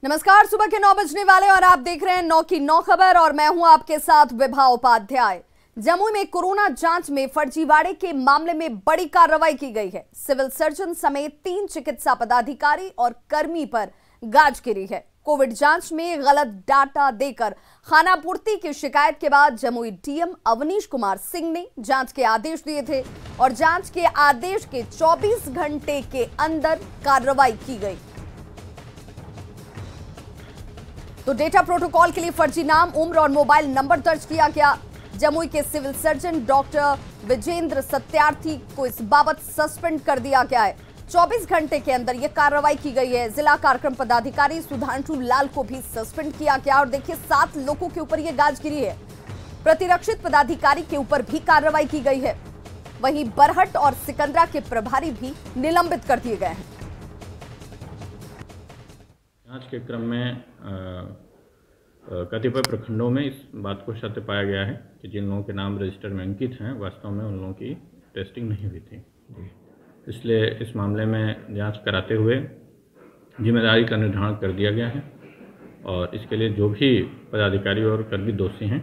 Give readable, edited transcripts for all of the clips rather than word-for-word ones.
नमस्कार, सुबह के 9 बजने वाले और आप देख रहे हैं 9 की 9 खबर और मैं हूं आपके साथ विभा उपाध्याय। जमुई में कोरोना जांच में फर्जीवाड़े के मामले में बड़ी कार्रवाई की गई है। सिविल सर्जन समेत 3 चिकित्सा पदाधिकारी और कर्मी पर गाज गिरी है। कोविड जांच में गलत डाटा देकर खानापूर्ति की शिकायत के बाद जमुई डीएम अवनीश कुमार सिंह ने जांच के आदेश दिए थे और जांच के आदेश के 24 घंटे के अंदर कार्रवाई की गई। तो डेटा प्रोटोकॉल के लिए फर्जी नाम, उम्र और मोबाइल नंबर दर्ज किया गया। जमुई के civil surgeon doctor Vijendra Satyarthi को इस बाबत सस्पेंड कर दिया गया है। 24 घंटे के अंदर यह कार्रवाई की गई है। जिला कार्यक्रम पदाधिकारी सुधांशु लाल को भी सस्पेंड किया गया और देखिए 7 लोगों के ऊपर यह गाज गिरी है। प्रतिरक्षित पदाधिकारी के ऊपर भी कार्रवाई की गई है। वहीं बरहट और सिकंदरा के प्रभारी भी निलंबित कर दिए गए हैं। जांच के क्रम में कतिपय प्रखंडों में इस बात को सत्य पाया गया है कि जिन लोगों के नाम रजिस्टर में अंकित हैं वास्तव में उन लोगों की टेस्टिंग नहीं हुई थी। इसलिए इस मामले में जांच कराते हुए जिम्मेदारी का निर्धारण कर दिया गया है और इसके लिए जो भी पदाधिकारी और कर्मी दोषी हैं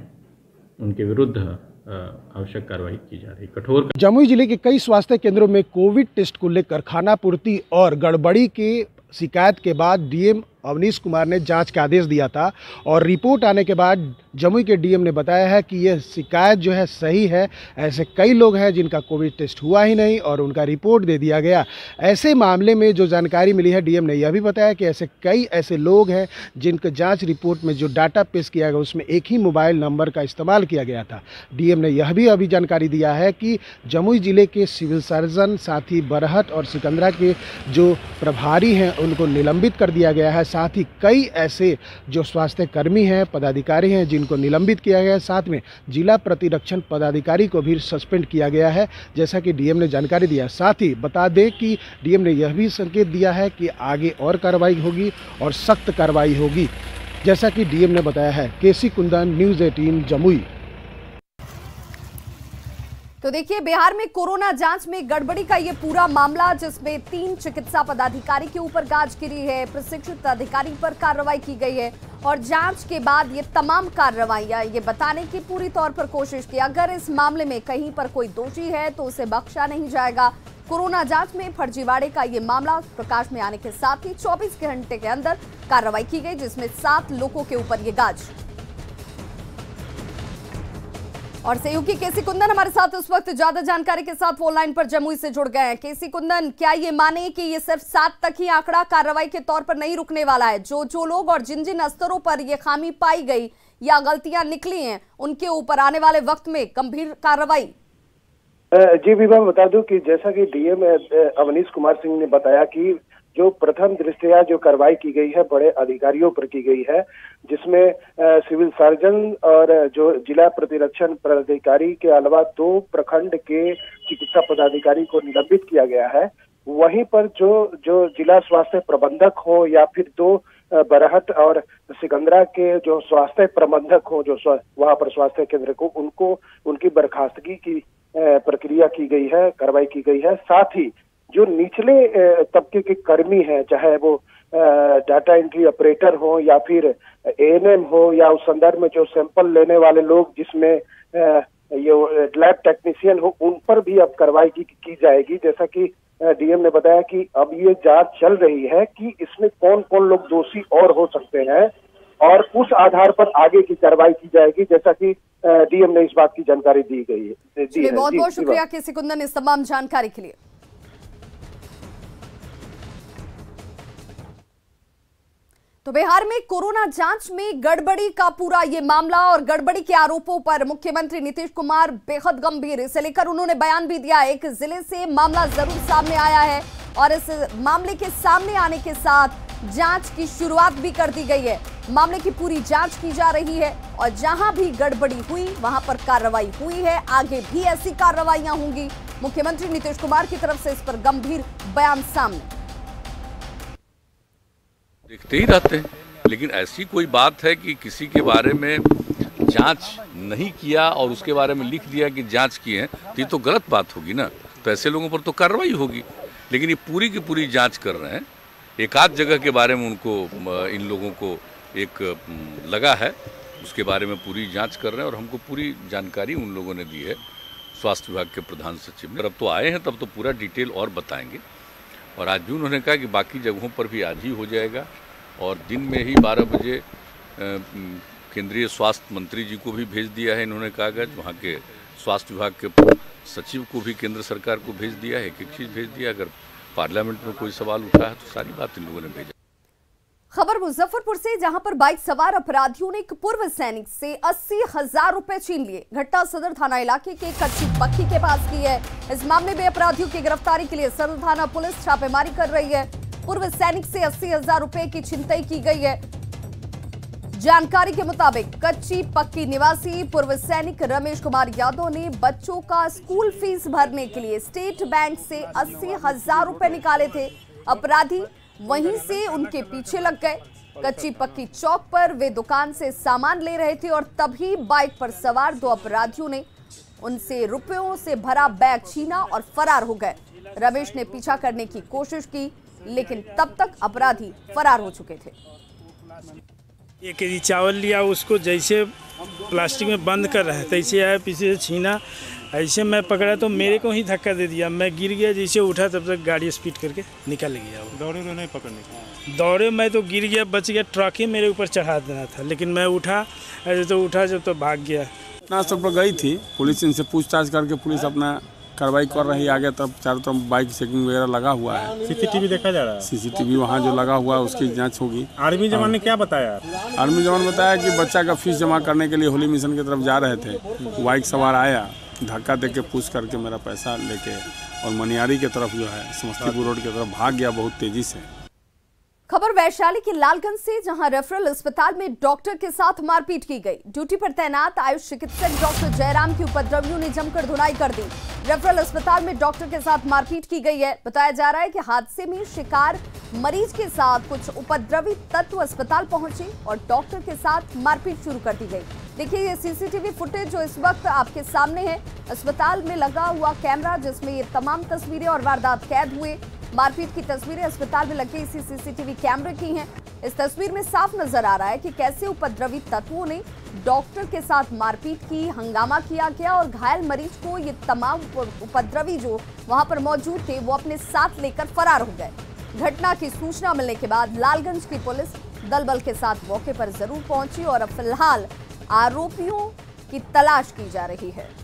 उनके विरुद्ध आवश्यक कार्रवाई की जा रही। कठोर जमुई जिले के कई स्वास्थ्य केंद्रों में कोविड टेस्ट को लेकर खानापूर्ति और गड़बड़ी की शिकायत के बाद डीएम अवनीश कुमार ने जांच का आदेश दिया था और रिपोर्ट आने के बाद जमुई के डीएम ने बताया है कि यह शिकायत जो है सही है। ऐसे कई लोग हैं जिनका कोविड टेस्ट हुआ ही नहीं और उनका रिपोर्ट दे दिया गया। ऐसे मामले में जो जानकारी मिली है, डीएम ने यह भी बताया कि ऐसे लोग हैं जिनका जांच रिपोर्ट में जो डाटा पेश किया गया उसमें एक ही मोबाइल नंबर का इस्तेमाल किया गया था। डीएम ने यह भी अभी जानकारी दिया है कि जमुई जिले के सिविल सर्जन, साथ ही बरहट और सिकंदरा के जो प्रभारी हैं उनको निलंबित कर दिया गया है। साथ ही कई ऐसे जो स्वास्थ्य कर्मी हैं, पदाधिकारी हैं जिनको निलंबित किया गया है। साथ में जिला प्रतिरक्षण पदाधिकारी को भी सस्पेंड किया गया है, जैसा कि डीएम ने जानकारी दिया। साथ ही बता दें कि डीएम ने यह भी संकेत दिया है कि आगे और कार्रवाई होगी और सख्त कार्रवाई होगी, जैसा कि डीएम ने बताया है। केसी कुंदन, न्यूज़ 18 जमुई। तो देखिए, बिहार में कोरोना जांच में गड़बड़ी का ये पूरा मामला, जिसमें 3 चिकित्सा पदाधिकारी के ऊपर गाज गिरी है, प्रशिक्षित अधिकारी पर कार्रवाई की गई है और जांच के बाद ये तमाम कार्रवाइयां ये बताने की पूरी तौर पर कोशिश की अगर इस मामले में कहीं पर कोई दोषी है तो उसे बख्शा नहीं जाएगा। कोरोना जांच में फर्जीवाड़े का ये मामला प्रकाश में आने के साथ ही 24 घंटे के अंदर कार्रवाई की गई, जिसमें 7 लोगों के ऊपर ये गाज। और सहयोगी केसी कुंदन हमारे साथ इस वक्त ज्यादा जानकारी के साथ फोन लाइन पर जमुई से जुड़ गए हैं। केसी कुंदन, क्या ये माने कि ये सिर्फ 7 तक ही आंकड़ा कार्रवाई के तौर पर नहीं रुकने वाला है? जो लोग और जिन जिन स्तरों पर ये खामी पाई गई या गलतियां निकली हैं उनके ऊपर आने वाले वक्त में गंभीर कार्रवाई? जी विभा, बता दूं कि जैसा कि डीएम अवनीश कुमार सिंह ने बताया कि जो प्रथम दृष्टया जो कार्रवाई की गई है बड़े अधिकारियों पर की गई है, जिसमें सिविल सर्जन और जो जिला प्रतिरक्षण पदाधिकारी के अलावा 2 प्रखंड के चिकित्सा पदाधिकारी को निलंबित किया गया है। वहीं पर जो जिला स्वास्थ्य प्रबंधक हो या फिर 2 बरहट और सिकंदरा के जो स्वास्थ्य प्रबंधक हो, जो वहां पर स्वास्थ्य केंद्र को उनकी बर्खास्तगी की प्रक्रिया की गई है, कार्रवाई की गई है। साथ ही जो निचले तबके के कर्मी हैं, चाहे वो डाटा एंट्री ऑपरेटर हो या फिर एएनएम हो या उस संदर्भ में जो सैंपल लेने वाले लोग, जिसमें ये लैब टेक्नीशियन हो, उन पर भी अब कार्रवाई की जाएगी। जैसा कि डीएम ने बताया कि अब ये जांच चल रही है कि इसमें कौन कौन लोग दोषी और हो सकते हैं और उस आधार पर आगे की कार्रवाई की जाएगी, जैसा कि डीएम ने इस बात की जानकारी दी गई है। बहुत बहुत शुक्रिया केसी कुंदन इस तमाम जानकारी के लिए। तो बिहार में कोरोना जांच में गड़बड़ी का पूरा ये मामला और गड़बड़ी के आरोपों पर मुख्यमंत्री नीतीश कुमार बेहद गंभीर, इसे लेकर उन्होंने बयान भी दिया। एक जिले से मामला जरूर सामने आया है और इस मामले के सामने आने के साथ जांच की शुरुआत भी कर दी गई है। मामले की पूरी जांच की जा रही है और जहां भी गड़बड़ी हुई वहां पर कार्रवाई हुई है। आगे भी ऐसी कार्रवाइयां होंगी। मुख्यमंत्री नीतीश कुमार की तरफ से इस पर गंभीर बयान सामने। देखते ही रहते हैं, लेकिन ऐसी कोई बात है कि किसी के बारे में जांच नहीं किया और उसके बारे में लिख दिया कि जांच की है, तो ये तो गलत बात होगी ना। तो ऐसे लोगों पर तो कार्रवाई होगी, लेकिन ये पूरी की पूरी जांच कर रहे हैं एक आध जगह के बारे में उनको इन लोगों को एक लगा है, उसके बारे में पूरी जांच कर रहे हैं और हमको पूरी जानकारी उन लोगों ने दी है स्वास्थ्य विभाग के प्रधान सचिव ने। अब तो आए हैं तब तो पूरा डिटेल और बताएंगे। और आज भी उन्होंने कहा कि बाकी जगहों पर भी आज ही हो जाएगा और दिन में ही 12 बजे केंद्रीय स्वास्थ्य मंत्री जी को भी भेज दिया है इन्होंने कागज, वहाँ के स्वास्थ्य विभाग के सचिव को भी केंद्र सरकार को भेज दिया है, एक चीज़ भेज दिया। अगर पार्लियामेंट में कोई सवाल उठा है तो सारी बात इन लोगों ने भेजा। खबर मुजफ्फरपुर से, जहां पर बाइक सवार अपराधियों ने एक पूर्व सैनिक से 80,000 रुपए छीन लिए। घटना सदर थाना इलाके के कच्ची पक्की के पास की है। इस मामले में अपराधियों की गिरफ्तारी के लिए सदर थाना पुलिस छापेमारी कर रही है। पूर्व सैनिक से 80,000 रुपए की छिनतई की गई है। जानकारी के मुताबिक कच्ची पक्की निवासी पूर्व सैनिक रमेश कुमार यादव ने बच्चों का स्कूल फीस भरने के लिए स्टेट बैंक से 80,000 रुपए निकाले थे। अपराधी वहीं से उनके पीछे लग गए। कच्ची पक्की चौक पर वे दुकान से सामान ले रहे थे और तभी बाइक पर सवार दो अपराधियों ने उनसे रुपयों से भरा बैग छीना और फरार हो गए। रमेश ने पीछा करने की कोशिश की, लेकिन तब तक अपराधी फरार हो चुके थे। 1 केजी चावल लिया, उसको जैसे प्लास्टिक में बंद कर रहा है तैसे आया, पीछे से छीना, ऐसे मैं पकड़ा तो मेरे को ही धक्का दे दिया। मैं गिर गया, जैसे उठा तब तक गाड़ी स्पीड करके निकल गया। दौड़े तो नहीं पकड़ने? दौड़े मैं तो गिर गया, बच गया। ट्रक ही मेरे ऊपर चढ़ा देना था, लेकिन मैं उठा, ऐसे तो उठा जब तो भाग गया। ना सब पर गई थी पुलिस, इनसे पूछताछ करके पुलिस अपना कार्रवाई कर रही है आगे। तब चारों तरफ बाइक चेकिंग वगैरह लगा हुआ है। सीसीटीवी देखा जा रहा है? सीसीटीवी वहाँ जो लगा हुआ है उसकी जांच होगी। आर्मी जवान ने क्या बताया? आर्मी जवान बताया कि बच्चा का फीस जमा करने के लिए होली मिशन की तरफ जा रहे थे, बाइक सवार आया, धक्का दे के पुश करके मेरा पैसा लेके और मनियारी की तरफ जो है समस्तीपुर रोड की तरफ भाग गया बहुत तेजी से। खबर वैशाली के लालगंज से, जहां रेफरल अस्पताल में डॉक्टर के साथ मारपीट की गई। ड्यूटी पर तैनात आयुष चिकित्सक डॉक्टर जयराम की उपद्रवियों ने जमकर धुनाई कर दी। रेफरल अस्पताल में डॉक्टर के साथ मारपीट की गई है। बताया जा रहा है कि हादसे में शिकार मरीज के साथ कुछ उपद्रवी तत्व अस्पताल पहुंचे और डॉक्टर के साथ मारपीट शुरू कर दी गई। देखिए ये सीसीटीवी फुटेज जो इस वक्त आपके सामने है, अस्पताल में लगा हुआ कैमरा जिसमें ये तमाम तस्वीरें और वारदात कैद हुए। मारपीट की तस्वीरें अस्पताल में लगे इसी सीसीटीवी कैमरे की हैं। इस तस्वीर में साफ नजर आ रहा है कि कैसे उपद्रवी तत्वों ने डॉक्टर के साथ मारपीट की, हंगामा किया गया और घायल मरीज को ये तमाम उपद्रवी जो वहां पर मौजूद थे वो अपने साथ लेकर फरार हो गए। घटना की सूचना मिलने के बाद लालगंज की पुलिस दल बल के साथ मौके पर जरूर पहुंची और अब फिलहाल आरोपियों की तलाश की जा रही है।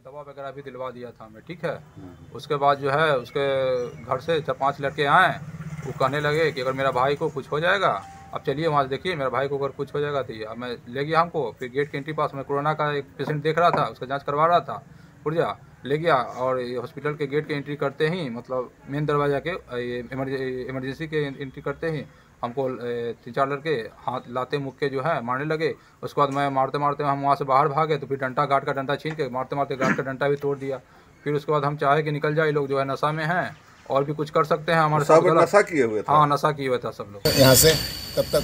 दवा वगैरह भी दिलवा दिया था हमें, ठीक है। उसके बाद जो है उसके घर से 4-5 लड़के आए, वो कहने लगे कि अगर मेरा भाई को कुछ हो जाएगा, अब चलिए वहाँ से देखिए, मेरा भाई को अगर कुछ हो जाएगा तो ये अब मैं ले गया हमको। फिर गेट के एंट्री पास में कोरोना का एक पेशेंट देख रहा था, उसका जांच करवा रहा था, पुर्जा ले गया और हॉस्पिटल के गेट के एंट्री करते ही, मतलब मेन दरवाजा के इमरजेंसी के एंट्री करते ही हमको 3-4 लड़के हाथ लाते मुक्के जो है मारने लगे। उसके बाद मैं मारते मारते हम वहाँ से बाहर भागे, तो फिर डंडा गार्ड का डंडा छीन के मारते मारते गार्ड का डंडा भी तोड़ दिया। फिर उसके बाद हम चाहे कि निकल जाए, लोग जो है नशा में हैं और भी कुछ कर सकते हैं हमारे साथ। नशा किए हुए थे? हाँ, नशा किए हुए था सब लोग। यहाँ से तब तक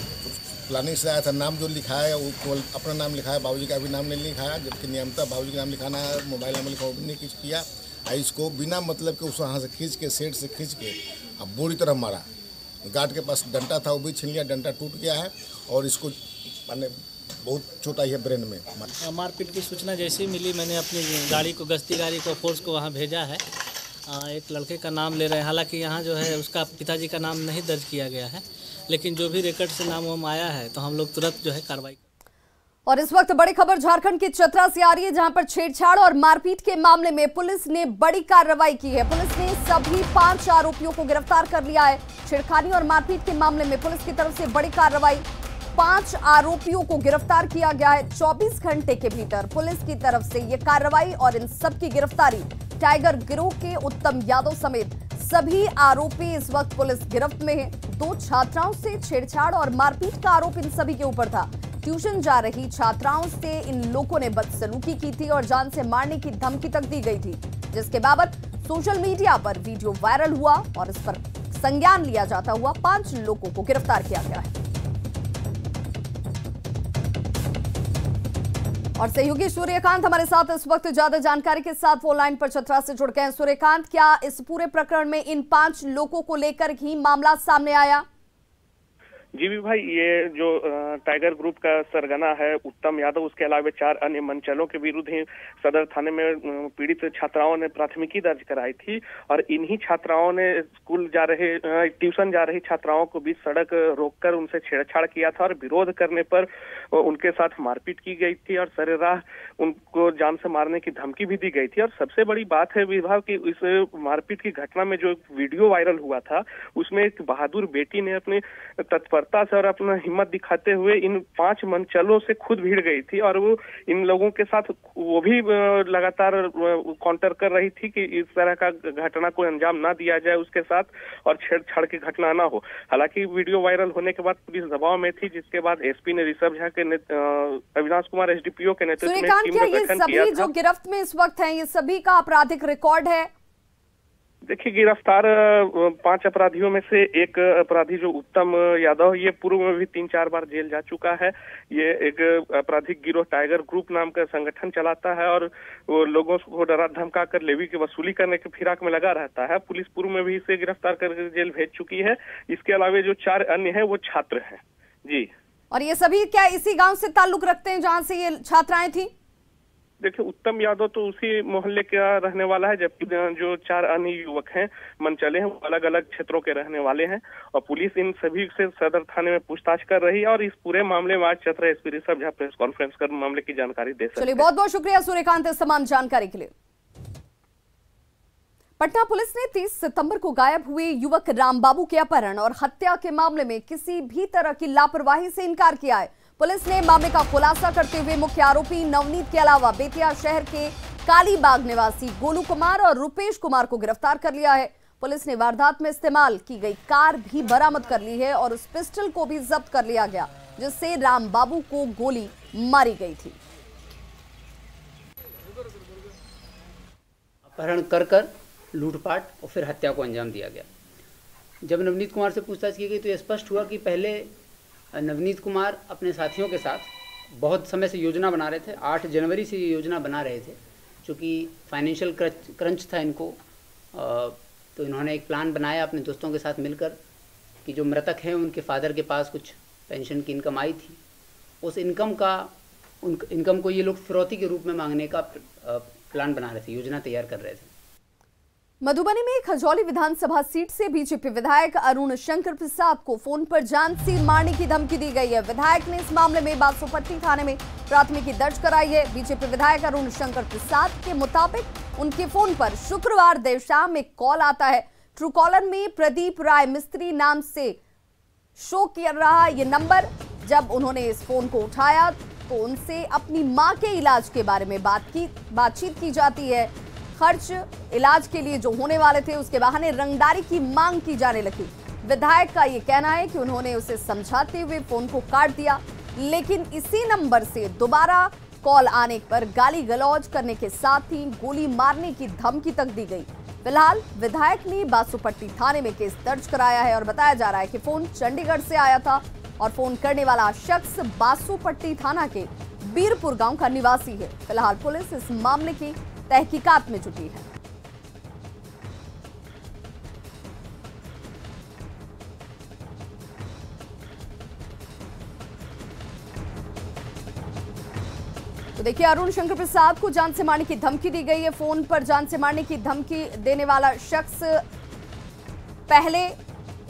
प्लानिंग से आया था, नाम जो लिखा है वो केवल अपना नाम लिखा है, बाबूजी का भी नाम नहीं लिखाया, जबकि नियमता बाबूजी का नाम लिखाना है, मोबाइल नंबर लिखा नहीं कुछ किया। इसको बिना मतलब के उस वहाँ से खींच के, सेट से खींच के अब बुरी तरह मारा। गार्ड के पास डंडा था वो भी छीन लिया, डंडा टूट गया है और इसको मैंने बहुत छोटा ही है ब्रेन में। मारपीट की सूचना जैसे ही मिली, मैंने अपनी गाड़ी को, गश्ती गाड़ी को, फोर्स को वहाँ भेजा है। एक लड़के का नाम ले रहे हैं, हालांकि यहाँ जो है उसका पिताजी का नाम नहीं दर्ज किया गया है, लेकिन जो भी रिकॉर्ड से नाम वाम आया है तो हम लोग तुरंत जो है कार्रवाई। और इस वक्त बड़ी खबर झारखंड के चतरा से आ रही है, जहां पर छेड़छाड़ और मारपीट के मामले में पुलिस ने बड़ी कार्रवाई की है। पुलिस ने सभी 5 आरोपियों को गिरफ्तार कर लिया है। छेड़खानी और मारपीट के मामले में पुलिस की तरफ से बड़ी कार्रवाई, 5 आरोपियों को गिरफ्तार किया गया है। 24 घंटे के भीतर पुलिस की तरफ से ये कार्रवाई और इन सबकी गिरफ्तारी। टाइगर गिरोह के उत्तम यादव समेत सभी आरोपी इस वक्त पुलिस गिरफ्त में हैं। 2 छात्राओं से छेड़छाड़ और मारपीट का आरोप इन सभी के ऊपर था। ट्यूशन जा रही छात्राओं से इन लोगों ने बदसलूकी की थी और जान से मारने की धमकी तक दी गई थी, जिसके बाबत सोशल मीडिया पर वीडियो वायरल हुआ और इस पर संज्ञान लिया जाता हुआ 5 लोगों को गिरफ्तार किया गया है। और सहयोगी सूर्यकांत हमारे साथ इस वक्त ज्यादा जानकारी के साथ फोन लाइन पर चतरा से जुड़ गए हैं। सूर्यकांत, क्या इस पूरे प्रकरण में इन 5 लोगों को लेकर ही मामला सामने आया? जी भी भाई, ये जो टाइगर ग्रुप का सरगना है उत्तम यादव, उसके अलावा 4 अन्य मंचलों के विरुद्ध ही सदर थाने में पीड़ित छात्राओं ने प्राथमिकी दर्ज कराई थी। और इन्हीं छात्राओं ने स्कूल जा रहे ट्यूशन जा रही छात्राओं को बीच सड़क रोककर उनसे छेड़छाड़ किया था और विरोध करने पर उनके साथ मारपीट की गई थी और सरेराह उनको जान से मारने की धमकी भी दी गई थी। और सबसे बड़ी बात है विभाग की, इस मारपीट की घटना में जो वीडियो वायरल हुआ था उसमें एक बहादुर बेटी ने अपनी तत्परता से और अपना हिम्मत दिखाते हुए इन 5 मंचलों से खुद भिड़ गई थी और वो इन लोगों के साथ वो भी लगातार काउंटर कर रही थी कि इस तरह का घटना को अंजाम ना दिया जाए उसके साथ और छेड़छाड़ की घटना ना हो। हालांकि वीडियो वायरल होने के बाद पुलिस दबाव में थी, जिसके बाद एसपी ने ऋषभ झा के अविनाश कुमार एसडीपीओ के नेतृत्व में टीम का गठन किया था। जो गिरफ्त में इस वक्त हैं, ये सभी का आपराधिक रिकॉर्ड है? देखिए, गिरफ्तार 5 अपराधियों में से एक अपराधी जो उत्तम यादव, ये पूर्व में भी 3-4 बार जेल जा चुका है। ये एक आपराधिक गिरोह टाइगर ग्रुप नाम का संगठन चलाता है और वो लोगों को डरा धमका कर लेवी की वसूली करने के फिराक में लगा रहता है। पुलिस पूर्व में भी इसे गिरफ्तार करके जेल भेज चुकी है। इसके अलावा जो 4 अन्य हैं वो छात्र हैं। जी, और ये सभी क्या इसी गाँव से ताल्लुक रखते हैं जहाँ से ये छात्राएं थी? देखिए, उत्तम यादव तो उसी मोहल्ले का रहने वाला है, जबकि जो 4 अन्य युवक हैं मंचले हैं वो अलग अलग क्षेत्रों के रहने वाले हैं। और पुलिस इन सभी से सदर थाने में पूछताछ कर रही है और इस पूरे मामले में आज Chatra SP Rishabh Jha press conference कर मामले की जानकारी दे सकते हैं। चलिए, बहुत बहुत शुक्रिया सूर्यकांत इस तमाम जानकारी के लिए। पटना पुलिस ने 30 सितंबर को गायब हुए युवक रामबाबू के अपहरण और हत्या के मामले में किसी भी तरह की लापरवाही से इनकार किया है। पुलिस ने मामले का खुलासा करते हुए मुख्य आरोपी नवनीत के अलावा बेतिया शहर के कालीबाग निवासी गोलू कुमार और रुपेश कुमार को गिरफ्तार कर लिया है। पुलिस ने वारदात में इस्तेमाल की गई कार भी बरामद कर ली है और उस पिस्टल को भी जब्त कर लिया गया जिससे रामबाबू को गोली मारी गई थी। अपहरण कर लूटपाट और फिर हत्या को अंजाम दिया गया। जब नवनीत कुमार से पूछताछ की गई तो यह स्पष्ट हुआ कि पहले नवनीत कुमार अपने साथियों के साथ बहुत समय से योजना बना रहे थे। 8 जनवरी से ये योजना बना रहे थे, चूँकि फाइनेंशियल क्रंच था इनको, तो इन्होंने एक प्लान बनाया अपने दोस्तों के साथ मिलकर कि जो मृतक हैं उनके फादर के पास कुछ पेंशन की इनकम आई थी, उस इनकम को ये लोग फिरौती के रूप में मांगने का प्लान बना रहे थे, योजना तैयार कर रहे थे। मधुबनी में खजौली विधानसभा सीट से बीजेपी विधायक अरुण शंकर प्रसाद को फोन पर जान से मारने की धमकी दी गई है। विधायक ने इस मामले में बासोपट्टी थाने में प्राथमिकी दर्ज कराई है। बीजेपी विधायक अरुण शंकर प्रसाद के मुताबिक उनके फोन पर शुक्रवार देर शाम एक कॉल आता है। ट्रू कॉलर में प्रदीप राय मिस्त्री नाम से शो कर रहा ये नंबर। जब उन्होंने इस फोन को उठाया तो उनसे अपनी मां के इलाज के बारे में बातचीत की जाती है। खर्च इलाज के लिए जो होने वाले थे उसके बहाने रंगदारी की मांग की जाने लगी। विधायक का ये कहना है कि उन्होंने उसे समझाते हुए फोन को काट दिया, लेकिन इसी नंबर से दोबारा कॉल आने पर गाली गलौज करने के साथ ही गोली मारने की धमकी तक दी गई। फिलहाल विधायक ने बासोपट्टी थाने में केस दर्ज कराया है और बताया जा रहा है कि फोन चंडीगढ़ से आया था और फोन करने वाला शख्स बासोपट्टी थाना के बीरपुर गांव का निवासी है। फिलहाल पुलिस इस मामले की तहकीकात में जुटी है। तो देखिए, अरुण शंकर प्रसाद को जान से मारने की धमकी दी गई है। फोन पर जान से मारने की धमकी देने वाला शख्स पहले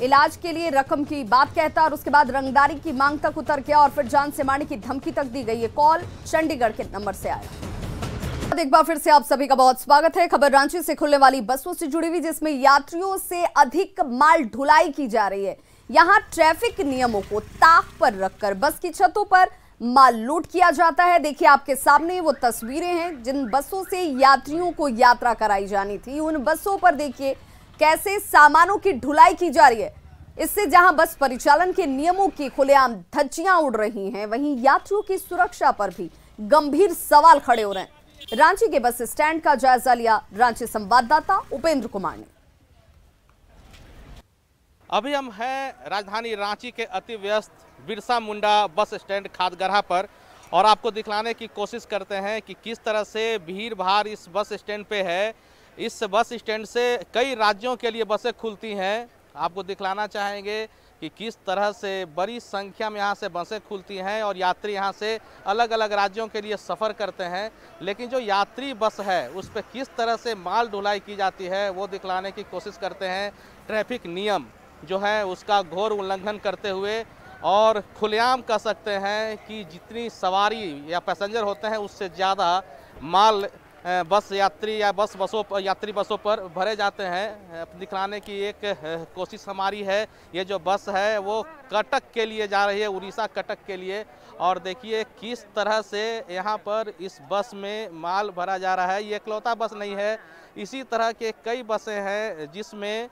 इलाज के लिए रकम की बात कहता और उसके बाद रंगदारी की मांग तक उतर गया और फिर जान से मारने की धमकी तक दी गई। ये कॉल चंडीगढ़ के नंबर से आया। एक बार फिर से आप सभी का बहुत स्वागत है। खबर रांची से खुलने वाली बसों से जुड़ी हुई, जिसमें यात्रियों से अधिक माल ढुलाई की जा रही है। यहां ट्रैफिक नियमों को ताक पर रखकर बस की छतों पर माल लूट किया जाता है। देखिए, आपके सामने वो तस्वीरें हैं जिन बसों से यात्रियों को यात्रा कराई जानी थी। उन बसों पर देखिए कैसे सामानों की ढुलाई की जा रही है। इससे जहां बस परिचालन के नियमों की खुलेआम धज्जियां उड़ रही हैं, वहीं यात्रियों की सुरक्षा पर भी गंभीर सवाल खड़े हो रहे हैं। रांची के बस स्टैंड का जायजा लिया रांची संवाददाता उपेंद्र कुमार ने। अभी हम हैं राजधानी रांची के अति व्यस्त बिरसा मुंडा बस स्टैंड खादगढ़ा पर और आपको दिखलाने की कोशिश करते हैं कि किस तरह से भीड़ भाड़ इस बस स्टैंड पे है। इस बस स्टैंड से कई राज्यों के लिए बसें खुलती हैं। आपको दिखलाना चाहेंगे कि किस तरह से बड़ी संख्या में यहाँ से बसें खुलती हैं और यात्री यहाँ से अलग अलग राज्यों के लिए सफ़र करते हैं। लेकिन जो यात्री बस है उस पर किस तरह से माल ढुलाई की जाती है वो दिखलाने की कोशिश करते हैं। ट्रैफिक नियम जो है उसका घोर उल्लंघन करते हुए और खुलेआम कह सकते हैं कि जितनी सवारी या पैसेंजर होते हैं उससे ज़्यादा माल बस यात्री या यात्री बसों पर भरे जाते हैं। दिखाने की एक कोशिश हमारी है। ये जो बस है वो कटक के लिए जा रही है, उड़ीसा कटक के लिए। और देखिए किस तरह से यहाँ पर इस बस में माल भरा जा रहा है। ये इकलौता बस नहीं है, इसी तरह के कई बसें हैं जिसमें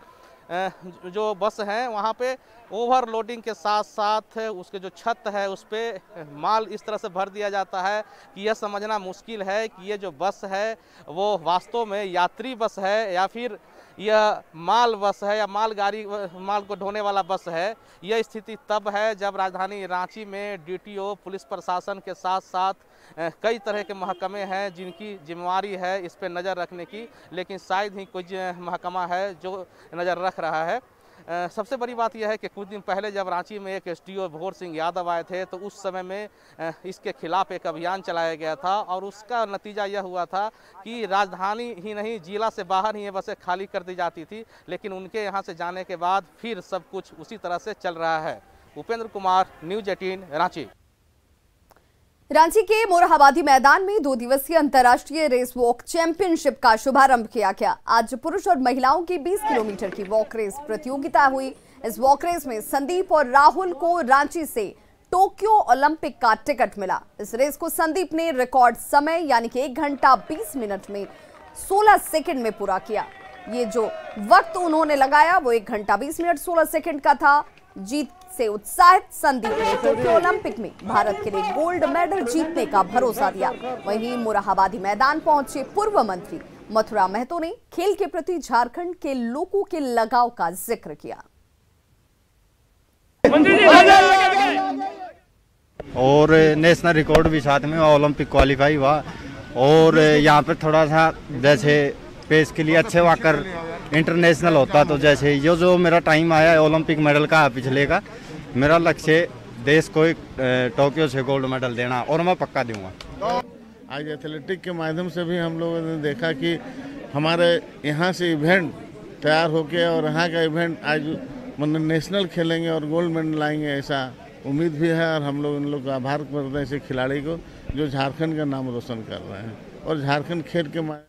जो बस हैं वहाँ पे ओवरलोडिंग के साथ साथ उसके जो छत है उस पर माल इस तरह से भर दिया जाता है कि यह समझना मुश्किल है कि ये जो बस है वो वास्तव में यात्री बस है या फिर यह माल बस है या माल को ढोने वाला बस है। यह स्थिति तब है जब राजधानी रांची में डीटीओ पुलिस प्रशासन के साथ साथ कई तरह के महकमे हैं जिनकी जिम्मेवारी है इस पर नज़र रखने की, लेकिन शायद ही कोई महकमा है जो नज़र रख रहा है। सबसे बड़ी बात यह है कि कुछ दिन पहले जब रांची में एक एसडीओ भोर सिंह यादव आए थे तो उस समय में इसके खिलाफ एक अभियान चलाया गया था और उसका नतीजा यह हुआ था कि राजधानी ही नहीं जिला से बाहर ही ये बसें खाली कर दी जाती थी, लेकिन उनके यहाँ से जाने के बाद फिर सब कुछ उसी तरह से चल रहा है। उपेंद्र कुमार, न्यूज़ 18 रांची। रांची के मोरहाबादी मैदान में 2 दिवसीय अंतर्राष्ट्रीय रेस वॉक चैंपियनशिप का शुभारंभ किया गया। आज पुरुष और महिलाओं की 20 किलोमीटर की वॉक रेस प्रतियोगिता हुई। इस वॉक रेस में संदीप और राहुल को रांची से टोक्यो ओलंपिक का टिकट मिला। इस रेस को संदीप ने रिकॉर्ड समय यानी कि 1 घंटा 20 मिनट में 16 सेकंड में पूरा किया। ये जो वक्त उन्होंने लगाया वो 1 घंटा 20 मिनट 16 सेकंड का था। जीत से उत्साहित संदीप ने टोक्यो ओलंपिक में भारत के लिए गोल्ड मेडल जीतने का भरोसा दिया। वहीं मोरहाबादी मैदान पहुंचे पूर्व मंत्री मथुरा महतो ने खेल के प्रति झारखंड के लोगों के लगाव का जिक्र किया। और नेशनल रिकॉर्ड भी साथ में ओलंपिक क्वालिफाई हुआ और यहाँ पे थोड़ा सा जैसे पेस के लिए अच्छे वाकर इंटरनेशनल होता तो जैसे ये जो मेरा टाइम आया है ओलंपिक मेडल का पिछले का, मेरा लक्ष्य देश को टोक्यो से गोल्ड मेडल देना और मैं पक्का दूंगा। आज एथलेटिक के माध्यम से भी हम लोगों ने देखा कि हमारे यहाँ से इवेंट तैयार होके और यहाँ का इवेंट आज मतलब नेशनल खेलेंगे और गोल्ड मेडल लाएंगे, ऐसा उम्मीद भी है। और हम लोग इन लोग का आभार करते हैं ऐसे खिलाड़ी को जो झारखंड का नाम रोशन कर रहे हैं और झारखंड खेल के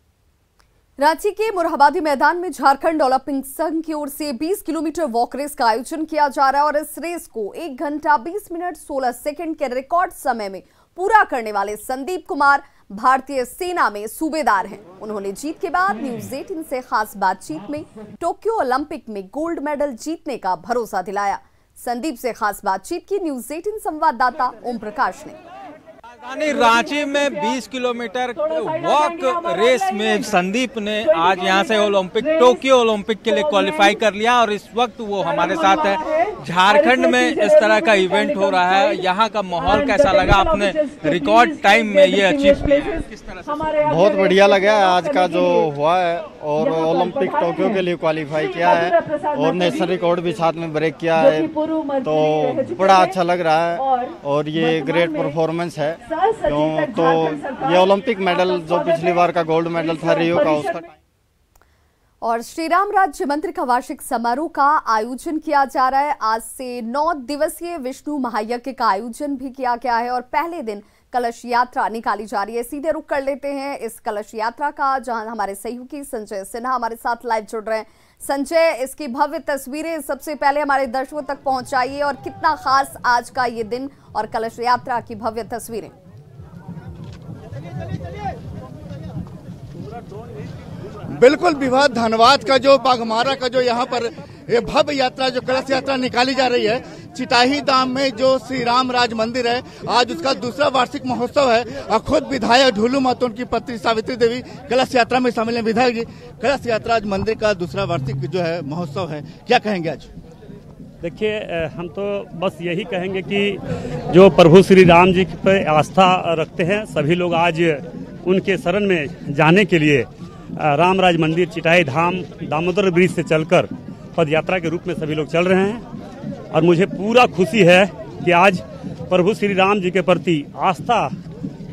रांची के मोरहाबादी मैदान में झारखंड ओलंपिक संघ की ओर से 20 किलोमीटर वॉक रेस का आयोजन किया जा रहा है और इस रेस को 1 घंटा 20 मिनट 16 सेकंड के रिकॉर्ड समय में पूरा करने वाले संदीप कुमार भारतीय सेना में सूबेदार हैं। उन्होंने जीत के बाद न्यूज़ 18 से खास बातचीत में टोक्यो ओलंपिक में गोल्ड मेडल जीतने का भरोसा दिलाया। संदीप से खास बातचीत की न्यूज़ 18 संवाददाता ओम प्रकाश ने। राजधानी रांची में 20 किलोमीटर वॉक रेस में संदीप ने आज यहां से टोक्यो ओलंपिक के लिए क्वालिफाई कर लिया और इस वक्त वो हमारे साथ है। झारखंड में इस तरह का इवेंट हो रहा है, यहाँ का माहौल कैसा लगा? आपने रिकॉर्ड टाइम में ये अचीव किया, किस तरह से? बहुत बढ़िया लगा आज का जो हुआ है और ओलंपिक टोक्यो के लिए क्वालिफाई किया है और नेशनल रिकॉर्ड भी साथ में ब्रेक किया है, तो बड़ा अच्छा लग रहा है और ये ग्रेट परफॉर्मेंस है। तो ये ओलंपिक मेडल जो पिछली बार का गोल्ड मेडल था रियो का उसका। और श्रीराम राज्य मंदिर का वार्षिक समारोह का आयोजन किया जा रहा है। आज से 9 दिवसीय विष्णु महायज्ञ का आयोजन भी किया गया है और पहले दिन कलश यात्रा निकाली जा रही है। सीधे रुक कर लेते हैं इस कलश यात्रा का, जहां हमारे सहयोगी संजय सिन्हा हमारे साथ लाइव जुड़ रहे हैं। संजय, इसकी भव्य तस्वीरें सबसे पहले हमारे दर्शकों तक पहुंचाइए और कितना खास आज का ये दिन और कलश यात्रा की भव्य तस्वीरें। बिल्कुल विवाह धनबाद का जो बाघमारा का जो यहाँ पर ये भव्य यात्रा जो कलश यात्रा निकाली जा रही है, चिटाही धाम में जो श्री राम राज मंदिर है, आज उसका दूसरा वार्षिक महोत्सव है और खुद विधायक ढुलू महतो उनकी पत्नी सावित्री देवी कलश यात्रा में शामिल है। विधायक जी, कलश यात्रा आज मंदिर का दूसरा वार्षिक जो है महोत्सव है, क्या कहेंगे आज? देखिए, हम तो बस यही कहेंगे कि जो प्रभु श्री राम जी पर आस्था रखते हैं सभी लोग आज उनके शरण में जाने के लिए रामराज मंदिर चिटाई धाम दामोदर ब्रिज से चलकर पद यात्रा के रूप में सभी लोग चल रहे हैं। और मुझे पूरा खुशी है कि आज प्रभु श्री राम जी के प्रति आस्था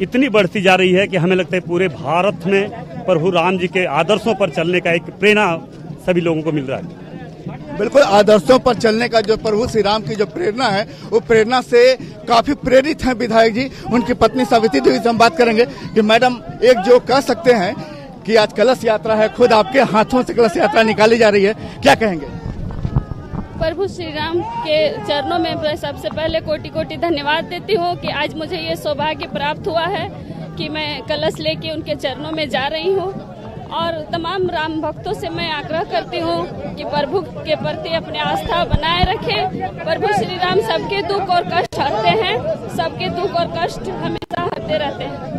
इतनी बढ़ती जा रही है कि हमें लगता है पूरे भारत में प्रभु राम जी के आदर्शों पर चलने का एक प्रेरणा सभी लोगों को मिल रहा है। बिल्कुल, आदर्शों पर चलने का जो प्रभु श्री राम की जो प्रेरणा है वो प्रेरणा से काफी प्रेरित हैं विधायक जी। उनकी पत्नी सावित्री देवी से हम बात करेंगे कि मैडम, एक जो कह सकते हैं कि आज कलश यात्रा है, खुद आपके हाथों से कलश यात्रा निकाली जा रही है, क्या कहेंगे? प्रभु श्री राम के चरणों में मैं सबसे पहले कोटि कोटि धन्यवाद देती हूँ कि आज मुझे ये सौभाग्य प्राप्त हुआ है कि मैं कलश लेके उनके चरणों में जा रही हूँ। और तमाम राम भक्तों से मैं आग्रह करती हूँ कि प्रभु के प्रति अपनी आस्था बनाए रखें। प्रभु श्री राम सबके दुख और कष्ट हरते हैं, सबके दुख और कष्ट हमेशा हरते रहते हैं।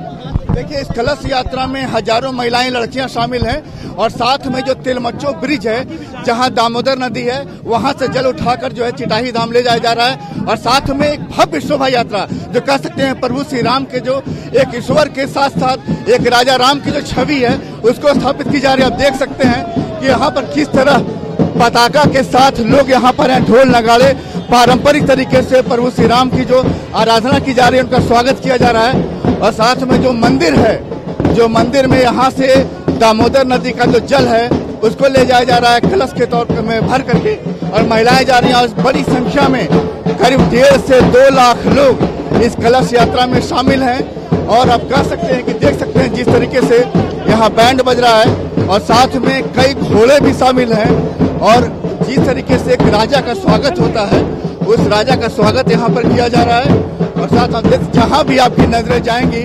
देखिए, इस कलश यात्रा में हजारों महिलाएं, लड़कियां शामिल हैं और साथ में जो तिलमच्चो ब्रिज है जहां दामोदर नदी है वहां से जल उठाकर जो है चिटाही धाम ले जाया जा रहा है। और साथ में एक भव्य शोभा यात्रा जो कह सकते हैं प्रभु श्री राम के जो एक ईश्वर के साथ साथ एक राजा राम की जो छवि है उसको स्थापित की जा रही है। आप देख सकते हैं कि यहाँ पर किस तरह पताका के साथ लोग यहाँ पर हैं, ढोल नगाड़े पारंपरिक तरीके से प्रभु श्री राम की जो आराधना की जा रही है उनका स्वागत किया जा रहा है। और साथ में जो मंदिर है, जो मंदिर में यहाँ से दामोदर नदी का जो जल है उसको ले जाया जा रहा है कलश के तौर में भर करके, और महिलाएं जा रही हैं। और बड़ी संख्या में करीब 1.5 से 2 लाख लोग इस कलश यात्रा में शामिल हैं। और आप कह सकते हैं कि देख सकते हैं जिस तरीके से यहाँ बैंड बज रहा है और साथ में कई घोड़े भी शामिल हैं। और जिस तरीके से एक राजा का स्वागत होता है उस राजा का स्वागत यहाँ पर किया जा रहा है। और साथ आप जहाँ भी आपकी नजरें जाएंगी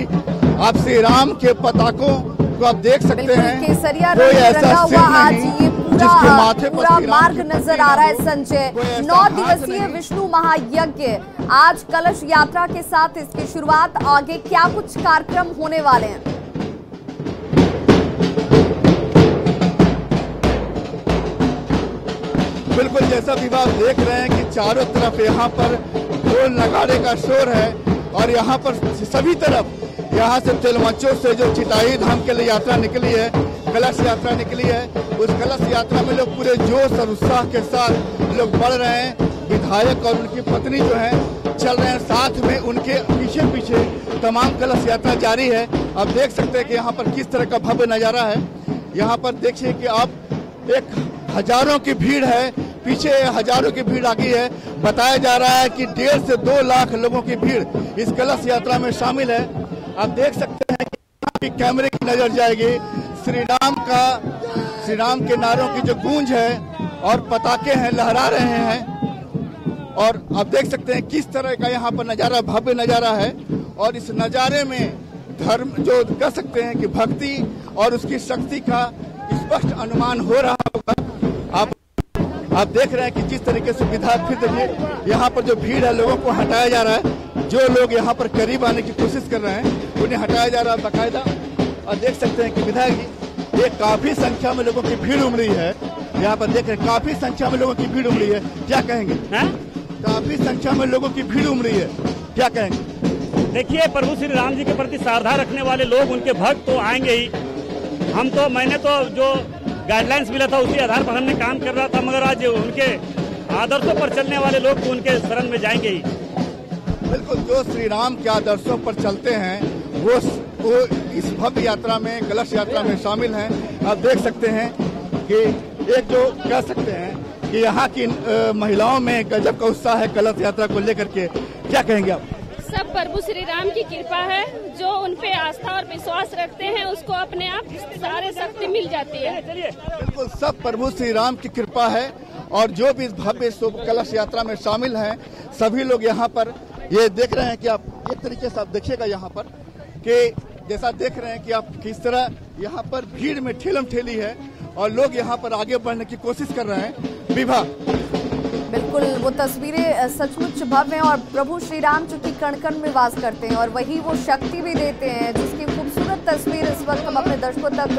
आप श्री राम के पताकों को आप देख सकते हैं। केसरिया रंगा हुआ आज ये पूरा मार्ग नजर आ रहा है। संजय, 9 दिवसीय विष्णु महायज्ञ आज कलश यात्रा के साथ इसकी शुरुआत, आगे क्या कुछ कार्यक्रम होने वाले हैं? बिल्कुल, जैसा भी आप देख रहे हैं कि चारों तरफ यहाँ पर ढोल नगाड़े का शोर है और यहाँ पर सभी तरफ यहाँ से तिलमच्चों से जो चिटाई धाम के लिए यात्रा निकली है, कलश यात्रा निकली है, उस कलश यात्रा में लोग पूरे जोश और उत्साह के साथ लोग बढ़ रहे हैं। विधायक और उनकी पत्नी जो है चल रहे हैं, साथ में उनके पीछे पीछे तमाम कलश यात्रा जारी है। आप देख सकते हैं कि यहाँ पर किस तरह का भव्य नजारा है। यहाँ पर देखिए कि आप एक हजारों की भीड़ है, पीछे हजारों की भीड़ आगे है। बताया जा रहा है कि 1.5 से 2 लाख लोगों की भीड़ इस कलश यात्रा में शामिल है। आप देख सकते हैं कि कैमरे की नजर जाएगी, श्री राम के नारों की जो गूंज है और पताके हैं लहरा रहे हैं। और आप देख सकते हैं किस तरह का यहाँ पर नजारा, भव्य नजारा है। और इस नजारे में धर्म जो कह सकते हैं कि भक्ति और उसकी शक्ति का स्पष्ट अनुमान हो रहा होगा। आप देख रहे हैं कि जिस तरीके से विधायक, फिर देखिए यहाँ पर जो भीड़ है लोगों को हटाया जा रहा है। जो लोग यहाँ पर करीब आने की कोशिश कर रहे हैं उन्हें हटाया जा रहा है बाकायदा। और देख सकते हैं कि विधायक जी, ये काफी संख्या में लोगों की भीड़ उमड़ी है। यहाँ पर देख रहे हैं काफी संख्या में लोगों की भीड़ उमड़ी है, क्या कहेंगे? काफी संख्या में लोगों की भीड़ उमड़ी है, क्या कहेंगे? देखिए, प्रभु श्री राम जी के प्रति श्रद्धा रखने वाले लोग, उनके भक्त तो आएंगे ही। मैंने तो जो गाइडलाइंस मिला था उसी आधार पर हमने काम कर रहा था, मगर आज उनके आदर्शों पर चलने वाले लोग तो उनके शरण में जाएंगे ही। बिल्कुल, जो श्री राम के आदर्शों पर चलते हैं वो इस भव्य यात्रा में, कलश यात्रा में शामिल हैं। आप देख सकते हैं कि एक जो कह सकते हैं कि यहाँ की महिलाओं में गजब का उत्साह है कलश यात्रा को लेकर के, क्या कहेंगे आप? सब प्रभु श्री राम की कृपा है, जो उन पे आस्था और विश्वास रखते हैं उसको अपने आप सारे शक्ति मिल जाती है। बिल्कुल, सब प्रभु श्री राम की कृपा है। और जो भी इस भव्य कलश यात्रा में शामिल हैं सभी लोग यहाँ पर ये देख रहे हैं कि आप एक तरीके से आप देखिएगा यहाँ पर कि जैसा देख रहे हैं कि आप किस तरह यहाँ पर भीड़ में ठेलम ठेली है और लोग यहाँ पर आगे बढ़ने की कोशिश कर रहे हैं। विभा, बिल्कुल, वो तस्वीरें सचमुच भव्य हैं और प्रभु श्री राम जो कि कण कण में वास करते हैं और वही वो शक्ति भी देते हैं, जिसकी खूबसूरत तस्वीर इस वक्त हम अपने दर्शकों तक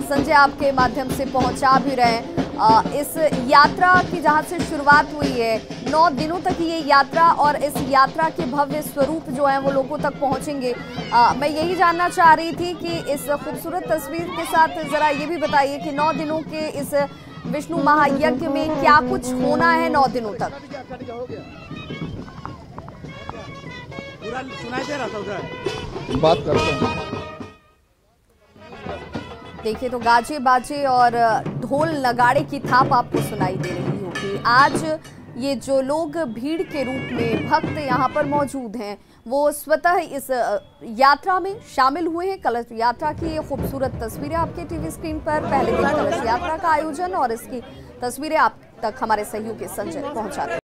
संजय आपके माध्यम से पहुंचा भी रहे हैं। इस यात्रा की जहां से शुरुआत हुई है, 9 दिनों तक ये यात्रा और इस यात्रा के भव्य स्वरूप जो है वो लोगों तक पहुंचेंगे। मैं यही जानना चाह रही थी कि इस खूबसूरत तस्वीर के साथ जरा ये भी बताइए कि 9 दिनों के इस विष्णु महायज्ञ में क्या कुछ होना है 9 दिनों तक। बात करते हैं। देखिए तो गाजे बाजे और ढोल नगाड़े की थाप आपको सुनाई दे रही होगी। आज ये जो लोग भीड़ के रूप में भक्त यहाँ पर मौजूद हैं वो स्वतः इस यात्रा में शामिल हुए हैं। कलश यात्रा की ये खूबसूरत तस्वीरें आपके टीवी स्क्रीन पर, पहले दिन कलश यात्रा का आयोजन और इसकी तस्वीरें आप तक हमारे सहयोगी संजय पहुंचाते हैं।